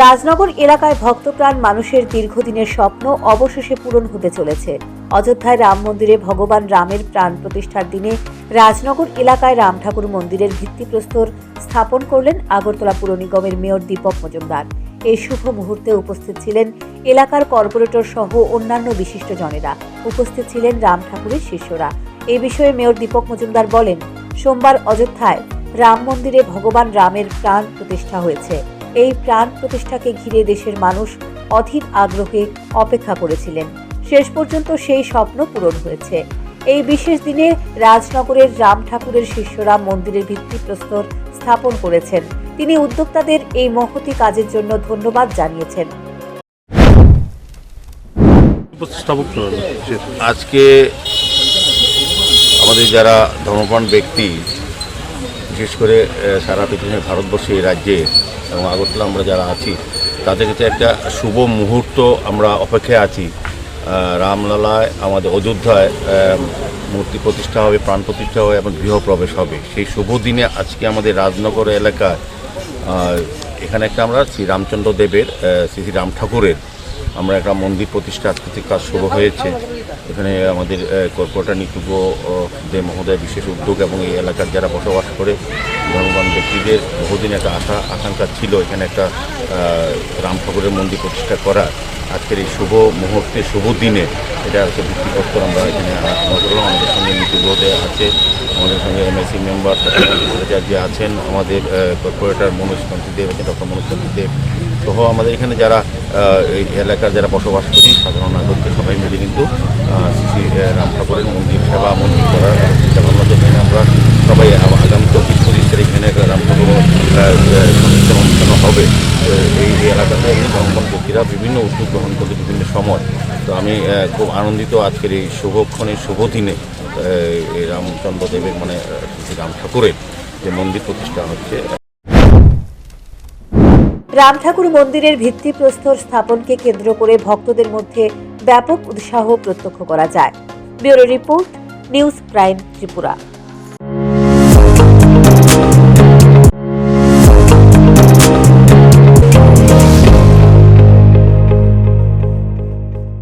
রাজনগর এলাকায় ভক্তপ্রাণ মানুষের দীর্ঘদিনের স্বপ্ন অবশেষে পূরণ হতে চলেছে। অযোধ্যায় রাম মন্দিরে ভগবান রামের প্রাণ প্রতিষ্ঠার দিনে রাজনগর এলাকায় রাম ঠাকুর মন্দিরের ভিত্তিপ্রস্তর স্থাপন করলেন আগরতলা পুর নিগমের মেয়র দীপক মজুমদার। এই শুভ মুহূর্তে উপস্থিত ছিলেন এলাকার কর্পোরেটর সহ অন্যান্য বিশিষ্টজনেরা। উপস্থিত ছিলেন রাম ঠাকুরের শিষ্যরা। এই বিষয়ে মেয়র দীপক মজুমদার বলেন, সোমবার অযোধ্যায় রাম মন্দিরে ভগবান রামের প্রাণ প্রতিষ্ঠা হয়েছে। এই প্রাণ প্রতিষ্ঠাকে ঘিরে দেশের মানুষ অধীর আগ্রহে অপেক্ষা করেছিলেন। শেষ পর্যন্ত সেই স্বপ্ন পূরণ হয়েছে। এই বিশেষ দিনে রাজনগরের রাম ঠাকুরের শিষ্যরা মন্দিরের ভিত্তিপ্রস্তর স্থাপন করেছেন। তিনি উদ্যোক্তাদের এই মহতি কাজের জন্য ধন্যবাদ জানিয়েছেন। আজকে আমাদের যারা ধর্মপ্রাণ ব্যক্তি, বিশেষ করে সারা পৃথিবীর ভারতবর্ষে এই রাজ্যে এবং আগরতলা আমরা যারা আছি, তাদের কাছে একটা শুভ মুহূর্ত আমরা অপেক্ষায় আছি। রামলালায় আমাদের অযোধ্যায় মূর্তি প্রতিষ্ঠা হবে, প্রাণ প্রতিষ্ঠা হবে এবং গৃহপ্রবেশ হবে। সেই শুভ দিনে আজকে আমাদের রাজনগর এলাকায় এখানে একটা আমরা শ্রী রামচন্দ্র দেবের শ্রী রাম ঠাকুরের আমরা একটা মন্দির প্রতিষ্ঠা আজকে কাজ শুরু হয়েছে। এখানে আমাদের কর্পোরেটর নিকুব দে মহোদয় বিশেষ উদ্যোগ এবং এই এলাকার যারা বসবাস করে ধর্মবান ব্যক্তিদের বহুদিন একটা আকাঙ্ক্ষা ছিল এখানে একটা রাম ঠাকুরের মন্দির প্রতিষ্ঠা করা। আজকের এই শুভ মুহূর্তে শুভ দিনে এটা হচ্ছে ভিত্তিপ্রস্তর আমরা এখানে আলোচনা করলাম। আমাদের সঙ্গে নিকুব দে আছে, আমাদের সঙ্গে এমএসি মেম্বার যে আছেন, আমাদের কর্পোরেটর মনোজ কান্তি দেব আছেন, ডক্টর মনোজ কান্তি দেব সহ আমাদের এখানে যারা এই এলাকার যারা বসবাস করি সাধারণ নাগরিক সবাই মিলে কিন্তু শ্রী রাম ঠাকুরের মন্দির সেবা মন্দির করার চিন্তা ভাবনা জন্য আমরা সবাই আগামী 24 তারিখ এখানে রাম ঠাকুর অনুষ্ঠান হবে। এই এলাকাতে ধর্মপ্রাণ ব্যক্তিরা বিভিন্ন উদ্যোগ গ্রহণ করছে বিভিন্ন সময়। তো আমি খুব আনন্দিত আজকের এই শুভক্ষণের শুভ দিনে এই রামচন্দ্র দেবের মানে শ্রী রাম ঠাকুরের যে মন্দির প্রতিষ্ঠা হচ্ছে। রাম ঠাকুর মন্দিরের ভিত্তিপ্রস্তর স্থাপনকে কেন্দ্র করে ভক্তদের মধ্যে ব্যাপক উৎসাহ প্রত্যক্ষ করা যায়। Bureau report, news prime Tripura.